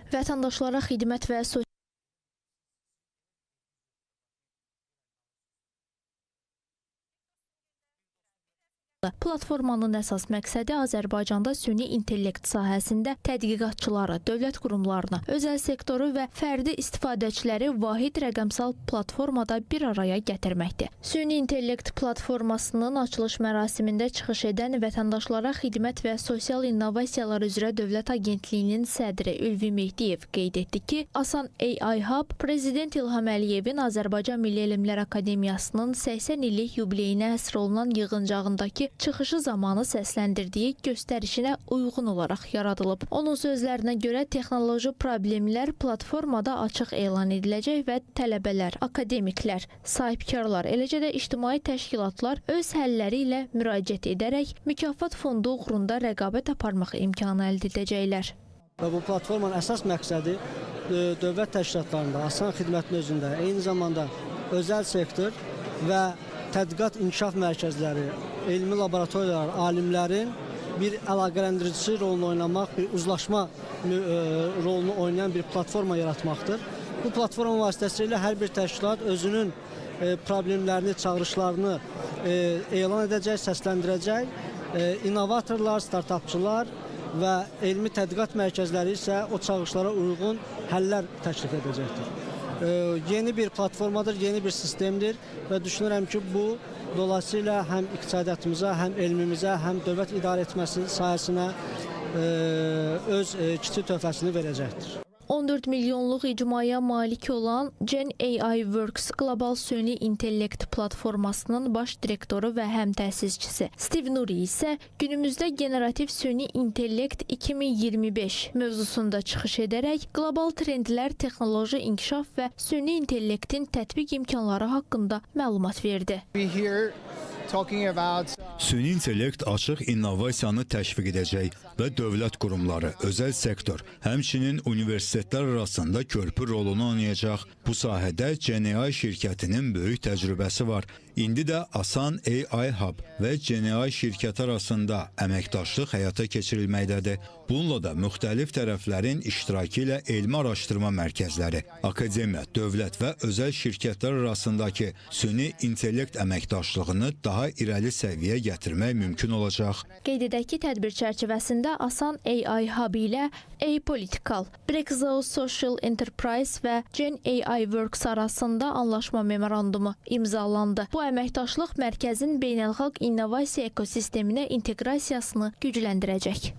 Vətəndaşlara xidmət və sosial platformanın əsas məqsədi Azərbaycanda süni intellekt sahəsində tədqiqatçıları, dövlət qurumlarını, özəl sektoru və fərdi istifadəçiləri vahid rəqəmsal platformada bir araya gətirməkdir. Süni intellekt platformasının açılış mərasimində çıxış edən Vətəndaşlara xidmət və sosial innovasiyalar üzrə Dövlət Agentliyinin sədri Ülvi Mehdiyev qeyd etdi ki, Asan AI Hub Prezident İlham Əliyevin Azərbaycan Milli Elmlər Akademiyasının 80 illik yubileyinə həsr olunan yığıncağındakı çıxışı zamanı səsləndirdiyi göstərişinə uyğun olaraq yaradılıb. Onun sözlərinə görə texnoloji problemlər platformada açıq elan ediləcək və tələbələr, akademiklər, sahibkarlar, eləcə də ictimai təşkilatlar öz həlləri ilə müraciət edərək mükafat fondu uğrunda rəqabət aparmaq imkanı əldə edəcəklər. Və bu platformanın əsas məqsədi dövlət təşkilatlarında, asan xidmətin özündə, eyni zamanda özəl sektor və tədqiqat inkişaf mərkəzləri, elmi laboratoriyalar, alimlərin bir əlaqələndiricisi rolunu oynamaq, bir uzlaşma rolunu oynayan bir platforma yaratmaqdır. Bu platforma vasitəsilə hər bir təşkilat özünün problemlərini, çağırışlarını elan edəcək, səsləndirəcək. İnovatorlar, startapçılar və elmi tədqiqat mərkəzləri isə o çağırışlara uyğun həllər təklif edəcəkdir. Yeni bir platformadır, yeni bir sistemdir və düşünürəm ki, bu dolayısıyla həm iqtisadiyyatımıza, həm elmimizə, həm dövlət idarə etməsi sahəsinə öz kiçik töhfəsini verəcəkdir. 14 milyonluq icmaya malik olan Gen AI Works qlobal süni intellekt platformasının baş direktoru və həm təsisçisi Steve Nuri isə günümüzdə generativ süni intellekt 2025 mövzusunda çıxış edərək qlobal trendlər, texnoloji inkişaf və süni intellektin tətbiq imkanları haqqında məlumat verdi. Süni intellekt açıq innovasiyanı təşviq edəcək və dövlət qurumları, özəl sektor, həmçinin universitetlər arasında körpü rolunu oynayacaq. Bu sahədə Gen AI şirkətinin böyük təcrübəsi var. İndi də Asan AI Hub və Gen AI şirkəti arasında əməkdaşlıq həyata keçirilməkdədir. Bununla da müxtəlif tərəflərin iştirakı ilə elmi araşdırma mərkəzləri, akademiya, dövlət və özəl şirkətlər arasındakı süni intellekt əməkdaşlığını daha irəli səviyyəyə gətirmək mümkün olacaq. Qeyd edək ki, tədbir çərçivəsində Asan AI Hub ilə A-Political, Brexo Social Enterprise və Gen AI Works arasında anlaşma memorandumu imzalandı. Bu əməkdaşlıq mərkəzin beynəlxalq innovasiya ekosisteminə inteqrasiyasını gücləndirəcək.